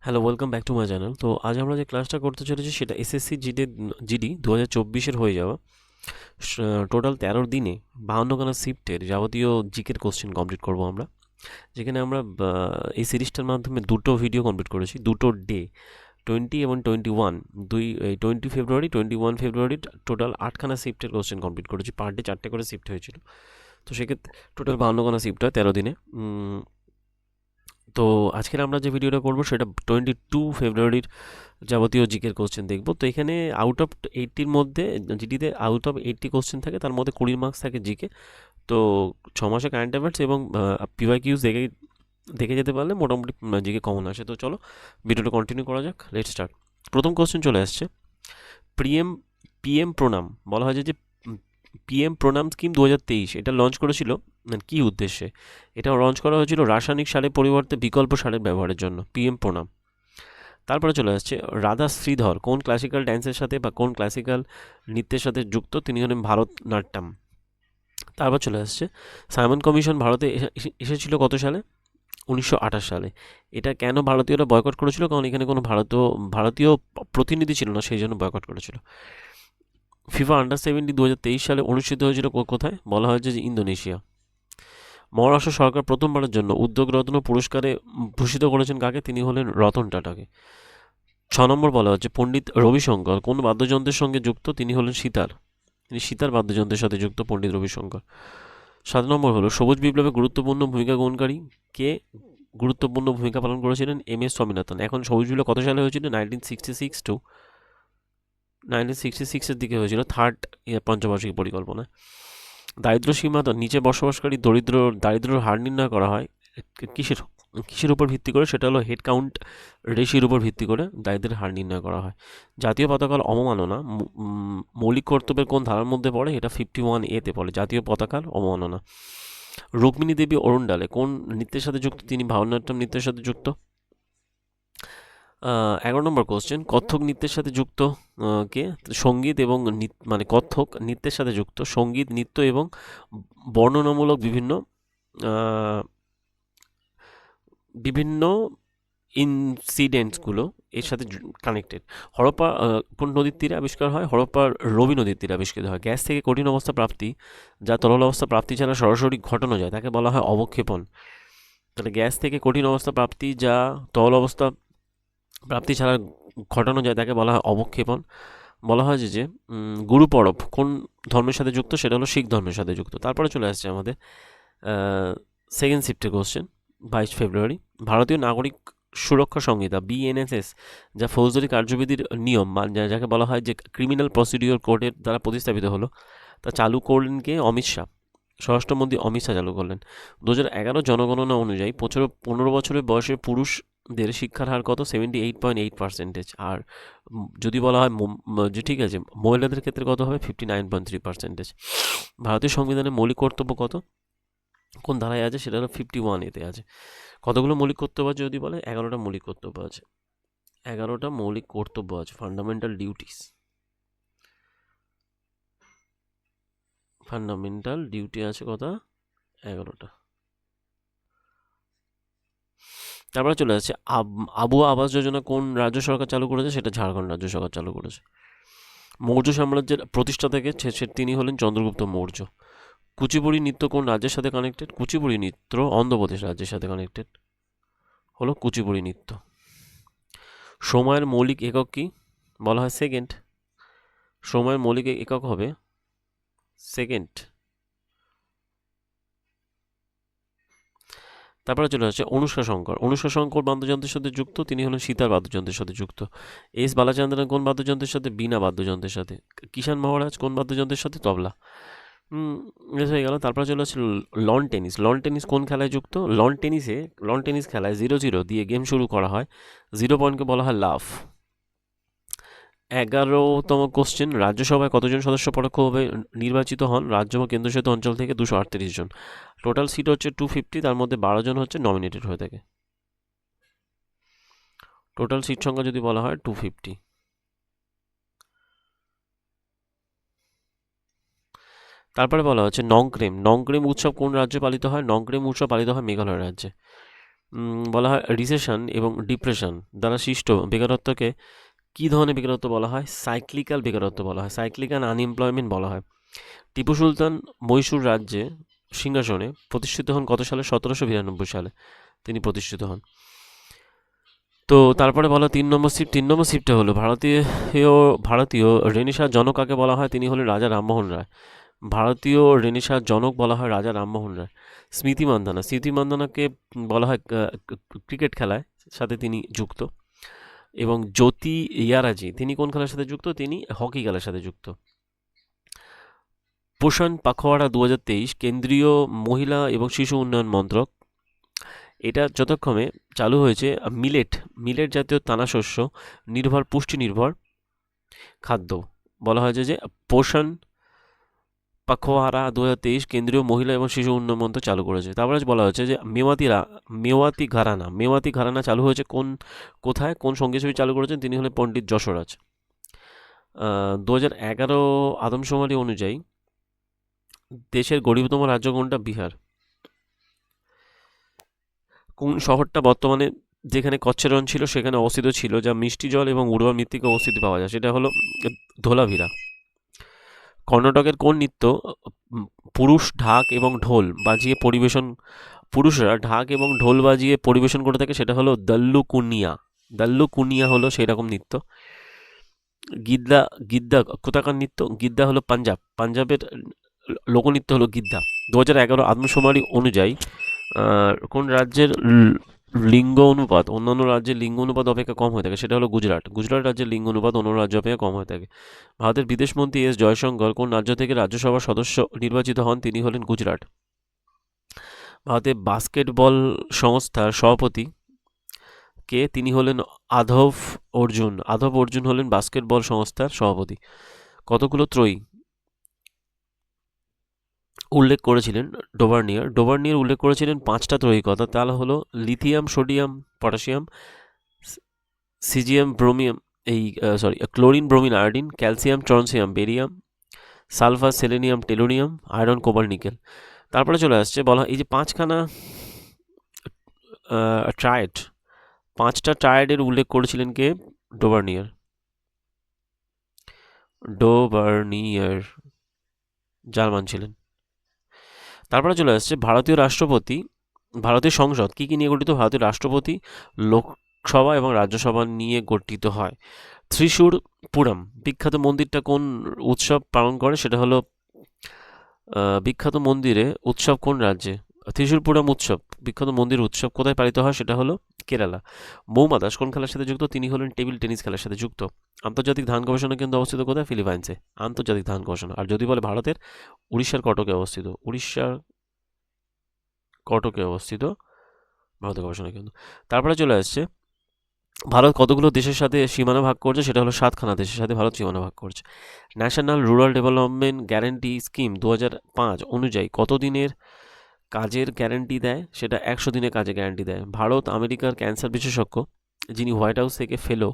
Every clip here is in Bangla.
Hello, welcome back to my channel. তো আজ আমরা যে ক্লাসটা করতে চলেছি সেটা এসএসসি জিডি 2024-এর হয়ে যাওয়া টোটাল 13 দিনে 52খানা শিফটের যাবতীয় জিকের কোশ্চেন কমপ্লিট করব আমরা। যেখানে আমরা এই সিরিজটার মাধ্যমে দুটো ভিডিও কমপ্লিট করেছি, দুটো ডে 20 এবং 21, এই 20 ফেব্রুয়ারি 21 ফেব্রুয়ারি টোটাল 8খানা শিফটের কোশ্চেন কমপ্লিট করেছি। পার ডে 4টে করে শিফট হয়েছিল। তো সেক্ষেত্রে টোটাল 52খানা শিফট হয় 13 দিনে। তো আজকের আমরা যে ভিডিওটা করবো সেটা 22 ফেব্রুয়ারির যাবতীয় জিকের কোশ্চেন দেখব। তো এখানে আউট অফ 80-র মধ্যে জিডিতে আউট অফ 80 কোশ্চেন থাকে, তার মধ্যে 20 মার্কস থাকে জিকে। তো 6 মাসে কারেন্ট অ্যাফেয়ার্স এবং পিওয়াইকিউজ দেখে যেতে পারলে মোটামুটি জিকে কমন আসে। তো চলো ভিডিওটা কন্টিনিউ করা যাক। Let start. প্রথম কোশ্চেন চলে আসছে, পিএম পিএম প্রণাম বলা হয় যে পিএম প্রণাম স্কিম 2023 এটা লঞ্চ করেছিল কি উদ্দেশ্যে? এটা লঞ্চ করা হয়েছিল রাসায়নিক সারের পরিবর্তে বিকল্প সারের ব্যবহারের জন্য, পিএম প্রণাম। তারপরে চলে আসছে রাধা শ্রীধর কোন ক্লাসিক্যাল ড্যান্সের সাথে বা কোন ক্লাসিক্যাল নৃত্যের সাথে যুক্ত? তিনি হলেন ভারতনাট্যম। তারপর চলে আসছে সাইমন কমিশন ভারতে এসেছিল কত সালে? 1928 সালে। এটা কেন ভারতীয়রা বয়কট করেছিল? কারণ এখানে কোনো ভারতীয় প্রতিনিধি ছিল না, সেই জন্য বয়কট করেছিল। ফিফা আন্ডার 17 2023 সালে অনুষ্ঠিত হয়েছিল কোথায়? বলা হয়েছে যে ইন্দোনেশিয়া। মহারাষ্ট্র সরকার প্রথমবারের জন্য উদ্যোগরত্ন পুরস্কারে ভূষিত করেছেন কাকে? তিনি হলেন রতন টাটাকে। 6 নম্বর বলা হচ্ছে পণ্ডিত রবিশঙ্কর কোন বাদ্যযন্ত্রের সঙ্গে যুক্ত? তিনি হলেন সিতার। তিনি সিতার বাদ্যযন্ত্রের সাথে যুক্ত পণ্ডিত রবিশঙ্কর। 7 নম্বর হলো সবুজ বিপ্লবে গুরুত্বপূর্ণ ভূমিকা গ্রহণকারী কে গুরুত্বপূর্ণ ভূমিকা পালন করেছিলেন? এম.এস. স্বামীনাথন। এখন সবুজ বিপ্লব কত সালে হয়েছিল? 1966 দিকে হয়েছিল, থার্ড পঞ্চবার্ষিক পরিকল্পনা। দারিদ্র সীমা নিচে বসবাসকারী দারিদ্র্যের হার নির্ণয় করা হয় কিসের কিসের উপর ভিত্তি করে? সেটা হলো হেড কাউন্ট রেশিওর উপর ভিত্তি করে দারিদ্র্যের হার নির্ণয় করা হয়। জাতীয় পতাকার অবমাননা মৌলিক কর্তব্যের কোন ধারার মধ্যে পড়ে? এটা 51A-তে পড়ে, জাতীয় পতাকার অবমাননা। রুক্মিণী দেবী অরুণডালে কোন নৃত্যের সাথে যুক্ত? তিনি ভারতনাট্যম নৃত্যের সাথে যুক্ত। 11 নম্বর কোশ্চেন, কত্থক নৃত্যের সাথে যুক্ত কে? সঙ্গীত এবং মানে কত্থক নৃত্যের সাথে যুক্ত সঙ্গীত, নৃত্য এবং বর্ণনামূলক বিভিন্ন বিভিন্ন ইনসিডেন্টসগুলো এর সাথে কানেক্টেড। হরপ্পা কোন নদীর তীরে আবিষ্কার হয়? হরপ্পার রবি নদীর তীরে আবিষ্কৃত হয়। গ্যাস থেকে কঠিন অবস্থা প্রাপ্তি যা তরল অবস্থা প্রাপ্তি ছাড়া সরাসরি ঘটানো যায় তাকে বলা হয় অবক্ষেপণ। তাহলে গ্যাস থেকে কঠিন অবস্থা প্রাপ্তি যা তরল অবস্থা প্রাপ্তি ছাড়া ঘটানো যায় তাকে বলা হয় অবক্ষেপণ। বলা হয় যে গুরু পরব কোন ধর্মের সাথে যুক্ত? সেটা হলো শিখ ধর্মের সাথে যুক্ত। তারপরে চলে আসছে আমাদের সেকেন্ড শিফটের কোশ্চেন। 22 ফেব্রুয়ারি ভারতীয় নাগরিক সুরক্ষা সংহিতা বিএনএসএস যা ফৌজদারি কার্যবিধির নিয়ম যাকে বলা হয় যে ক্রিমিনাল প্রসিডিওর কোডের দ্বারা প্রতিস্থাপিত হলো, তা চালু করলেন কে? অমিত শাহ। স্বরাষ্ট্রমন্ত্রী অমিত শাহ চালু করলেন। 2011 জনগণনা অনুযায়ী 15 বছরের বয়সের পুরুষদের শিক্ষার হার কত? 78.8%। আর যদি বলা হয় যে ঠিক আছে মহিলাদের ক্ষেত্রে কত হবে? 59.3%। ভারতীয় সংবিধানের মৌলিক কর্তব্য কত কোন ধারায় আছে? সেটা হলো 51A-তে আছে। কতগুলো মৌলিক কর্তব্য আছে যদি বলে? 11টা মৌলিক কর্তব্য আছে। 11টা মৌলিক কর্তব্য আছে, ফান্ডামেন্টাল ডিউটিস। ফান্ডামেন্টাল ডিউটি আছে কত? 11টা। তারপরে চলে আসছে আবহাওয়া আবাস যোজনা কোন রাজ্য সরকার চালু করেছে? সেটা ঝাড়খণ্ড রাজ্য সরকার চালু করেছে। মৌর্য সাম্রাজ্যের প্রতিষ্ঠা থেকে তিনি হলেন চন্দ্রগুপ্ত মৌর্য। কুচিপুড়ি নৃত্য কোন রাজ্যের সাথে কানেক্টেড? কুচিপুড়ি নৃত্য অন্ধ্রপ্রদেশ রাজ্যের সাথে কানেক্টেড, হলো কুচিপুড়ি নৃত্য। সময়ের মৌলিক একক কি? বলা হয় সেকেন্ড। সময়ের মৌলিক একক হবে সেকেন্ড। তারপরে চলে আসছে অনুষ্কা শঙ্কর বাদ্যযন্ত্রের সাথে যুক্ত, তিনি হলেন সিতার বাদ্যযন্ত্রের সাথে যুক্ত। এস বালাচন্দ্রন কোন বাদ্যযন্ত্রের সাথে? বীণা বাদ্যযন্ত্রের সাথে। কিষান মহারাজ কোন বাদ্যযন্ত্রের সাথে? তবলা। হয়ে গেল। তারপরে চলে আসছে লন টেনিস কোন খেলায় যুক্ত? লন টেনিস খেলায় 0-0 দিয়ে গেম শুরু করা হয়। 0 পয়েন্টকে বলা হয় লাফ। 11তম কোশ্চেন, রাজ্যসভায় কতজন সদস্য পরোক্ষভাবে নির্বাচিত হন রাজ্য বা কেন্দ্রশাসিত অঞ্চল থেকে? 238 জন। টোটাল সিট হচ্ছে 250, তার মধ্যে 12 জন হচ্ছে নমিনেটেড হয়ে থাকে। টোটাল সিট সংখ্যা যদি বলা হয় 250। তারপরে বলা হচ্ছে নংক্রেম উৎসব কোন রাজ্যে পালিত হয়? নংক্রেম উৎসব পালিত হয় মেঘালয় রাজ্যে। বলা হয় রিসেশন এবং ডিপ্রেশন দ্বারা সৃষ্ট বেকারত্বকে কী ধরনের বেকারত্ব বলা হয়? সাইক্লিক্যাল বেকারত্ব বলা হয়, সাইক্লিক্যাল আনএমপ্লয়মেন্ট বলা হয়। টিপু সুলতান মহীশূর রাজ্যে সিংহাসনে প্রতিষ্ঠিত হন কত সালে? 1792 সালে তিনি প্রতিষ্ঠিত হন। তো তারপরে বলা 3 নম্বর শিফটটা হলো ভারতীয় রেনেসাঁ জনক কাকে বলা হয়? তিনি হলেন রাজা রামমোহন রায়। ভারতীয় রেনেসাঁ জনক বলা হয় রাজা রামমোহন রায়। স্মৃতি মান্ধানাকে বলা হয় ক্রিকেট খেলায় সাথে তিনি যুক্ত। এবং জ্যোতি ইয়ারাজি তিনি কোন খেলার সাথে যুক্ত? তিনি হকি খেলার সাথে যুক্ত। পোষণ পাখওয়াড়া 2023 কেন্দ্রীয় মহিলা এবং শিশু উন্নয়ন মন্ত্রক, এটা যথাক্রমে চালু হয়েছে মিলেট জাতীয় দানাশস্য নির্ভর পুষ্টি নির্ভর খাদ্য বলা হয়েছে যে পোষণ পাখওয়াড়া 2023 কেন্দ্রীয় মহিলা এবং শিশু উন্নয়ন মন্ত্রক চালু করেছে। তারপরে বলা হচ্ছে যে মেওয়াতি ঘরানা চালু হয়েছে কোথায় কোন সঙ্গীতশিল্পী চালু করেছেন? তিনি হলেন পণ্ডিত যশোরাজ। 2011 আদমশুমারি অনুযায়ী দেশের গরিবতম রাজ্য কোনটা? বিহার। কোন শহরটা বর্তমানে যেখানে কচ্ছের রণ ছিল সেখানে অবস্থিত ছিল, যা মিষ্টি জল এবং উর্বর মৃত্তিকা অবস্থিতি পাওয়া যায়? সেটা হলো ধোলাভিরা। কর্ণাটকের কোন নৃত্য পুরুষ ঢাক এবং ঢোল বাজিয়ে পরিবেশন পুরুষরা ঢাক এবং ঢোল বাজিয়ে পরিবেশন করে থাকে? সেটা হলো দাল্লু কুনিয়া হলো সেই রকম নৃত্য। গিদ্দা কোথাকার নৃত্য? গিদ্দা হলো পাঞ্জাবের লোকনৃত্য হলো গিদ্দা। 2011 আদমশুমারি অনুযায়ী কোন রাজ্যের লিঙ্গ অনুপাত অন্যান্য রাজ্যের লিঙ্গ অনুপাত অপেক্ষা কম হয়ে থাকে? সেটা হলো গুজরাট রাজ্যের লিঙ্গ অনুপাত অন্য রাজ্য অপেক্ষা কম হয়ে থাকে। ভারতের বিদেশমন্ত্রী এস জয়শঙ্কর কোন রাজ্য থেকে রাজ্যসভার সদস্য নির্বাচিত হন? তিনি হলেন গুজরাট। ভারতের বাস্কেটবল সংস্থার সভাপতি কে? তিনি হলেন আধব অর্জুন হলেন বাস্কেটবল সংস্থার সভাপতি। কতগুলো ত্রয়ী উল্লেখ করেছিলেন ডোভার্নিয়ার উল্লেখ করেছিলেন 5টা ত্রয়ী কথা, তাহলে হলো লিথিয়াম, সোডিয়াম, পটাশিয়াম, সিজিয়াম, ব্রোমিয়াম, chlorine, bromine, iodine, calcium, strontium, barium, sulphur, selenium, tellurium, iron, cobalt, nickel. তারপরে চলে আসছে বলা এই যে 5খানা ট্রায়েড, 5টা ট্রায়েডের উল্লেখ করেছিলেন কে? ডোভার্নিয়ার জার্মান ছিলেন। তারপরে চলে আসছে ভারতীয় সংসদ কী নিয়ে গঠিত? ভারতীয় রাষ্ট্রপতি, লোকসভা এবং রাজ্যসভা নিয়ে গঠিত হয়। ত্রিশূরপুরম বিখ্যাত মন্দিরটা কোন উৎসব পালন করে? সেটা হলো বিখ্যাত মন্দিরে উৎসব কোন রাজ্যে? ত্রিশূরপুরম উৎসব বিখ্যাত মন্দির উৎসব কোথায় পালিত হয়? সেটা হলো কেরালা। মৌমা দাস কোন খেলার সাথে যুক্ত? তিনি হলেন টেবিল টেনিস খেলার সাথে যুক্ত। আন্তর্জাতিক ধান গবেষণা কেন্দ্র অবস্থিত কোথায়? ফিলিপাইন্সে আন্তর্জাতিক ধান গবেষণা। আর যদি বলে ভারতের, উড়িষ্যার কটকে অবস্থিত ভারতের গবেষণা কেন্দ্র। তারপরে চলে আসছে ভারত কতগুলো দেশের সাথে সীমানা ভাগ করছে? সেটা হলো 7খানা দেশের সাথে ভারত সীমানা ভাগ করছে। National rural development guarantee scheme 2005 অনুযায়ী কত দিনের কাজের গ্যারান্টি দেয়? সেটা 100 দিনের কাজের গ্যারান্টি দেয়। ভারত আমেরিকার ক্যান্সার বিশেষজ্ঞ যিনি হোয়াইট হাউস থেকে ফেলো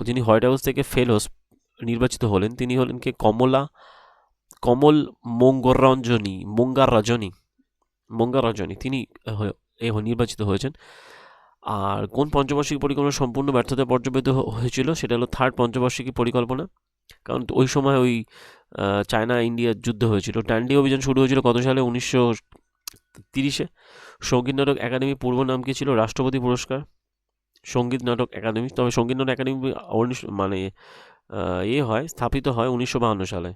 যিনি হোয়াইট হাউস থেকে ফেলো নির্বাচিত হলেন তিনি হলেন কে? কমল মঙ্গারজনী তিনি নির্বাচিত হয়েছেন। আর কোন পঞ্চবার্ষিকী পরিকল্পনা সম্পূর্ণ ব্যর্থতায় পর্যবেক্ষিত হয়েছিল? সেটা হলো 3rd পঞ্চবার্ষিকী পরিকল্পনা। কারণ ওই সময় ওই চায়না ইন্ডিয়ার যুদ্ধ হয়েছিল। ডান্ডি অভিযান শুরু হয়েছিল কত সালে? 1930-এ। সঙ্গীত নাটক একাডেমি পূর্ব নাম কি ছিল? রাষ্ট্রপতি পুরস্কার সঙ্গীত নাটক একাডেমি। তবে সঙ্গীত নাটক একাডেমি স্থাপিত হয় 1952 সালে।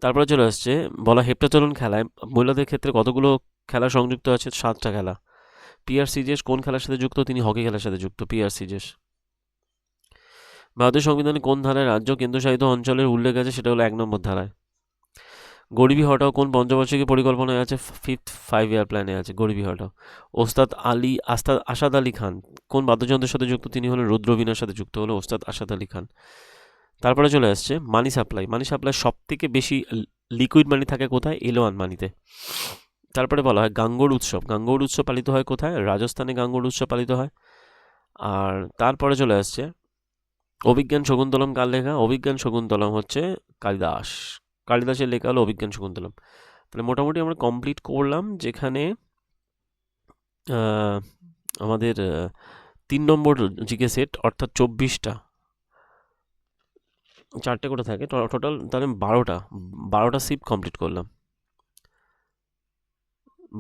তারপরে চলে আসছে বলা হেপ্টাথলন খেলায় মহিলাদের ক্ষেত্রে কতগুলো খেলা সংযুক্ত আছে? 7টা খেলা। পিআর সিজেস কোন খেলার সাথে যুক্ত? তিনি হকি খেলার সাথে যুক্ত। পিআর সিজেস। ভারতের সংবিধানে কোন ধারায় রাজ্য কেন্দ্রশাসিত অঞ্চলের উল্লেখ আছে? সেটা হলো 1 নম্বর ধারায়। গরিবি হটাও কোন পঞ্চবার্ষিকী পরিকল্পনায় আছে? 5th 5-year প্ল্যানে আছে গরিবি হটাও। আসাদ আলী খান কোন বাদ্যযন্ত্রের সাথে যুক্ত? তিনি হলেন রুদ্রবীণার সাথে যুক্ত হলো ওস্তাদ আসাদ আলী খান। তারপরে চলে আসছে মানি সাপ্লাই সব থেকে বেশি লিকুইড মানি থাকে কোথায়? এলোয়ান মানিতে। তারপরে বলা হয় গাঙ্গোর উৎসব পালিত হয় কোথায়? রাজস্থানে গাঙ্গোর উৎসব পালিত হয়। আর তারপরে চলে আসছে অভিজ্ঞান শকুন্তলম কার লেখা? অভিজ্ঞান শকুন্তলম হচ্ছে কালিদাসের লেখা হলো অভিজ্ঞান শকুন্তলম। তাহলে মোটামুটি আমরা কমপ্লিট করলাম, যেখানে আমাদের 3 নম্বর জিকে সেট অর্থাৎ 24টা, 4টে করে থাকে টোটাল, তাহলে 12টা শিফট কমপ্লিট করলাম।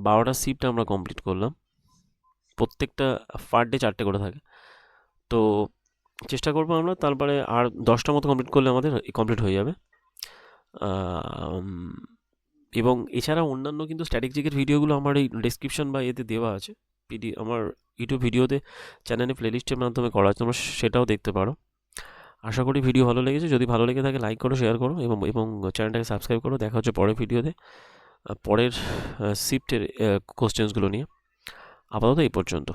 12টা শিফট আমরা কমপ্লিট করলাম, প্রত্যেকটা পার ডে 4টে করে থাকে। তো চেষ্টা করবো আমরা, তারপরে আর 10টা মতো কমপ্লিট করলে আমাদের কমপ্লিট হয়ে যাবে। এবং এছাড়া অন্যান্য কিন্তু স্ট্যাটিক জিকের ভিডিওগুলো আমার এই ডেসক্রিপশন বা এতে দেওয়া আছে, আমার ইউটিউব ভিডিওতে চ্যানেলে প্লেলিস্টের মাধ্যমে করা আছে, তোমরা সেটাও দেখতে পারো। আশা করি ভিডিও ভালো লেগেছে, যদি ভালো লেগে থাকে লাইক করো, শেয়ার করো এবং চ্যানেলটাকে সাবস্ক্রাইব করো। দেখা হচ্ছে পরের ভিডিওতে পরের শিফটের কোশ্চেন্সগুলো নিয়ে। আপাতত এই পর্যন্ত।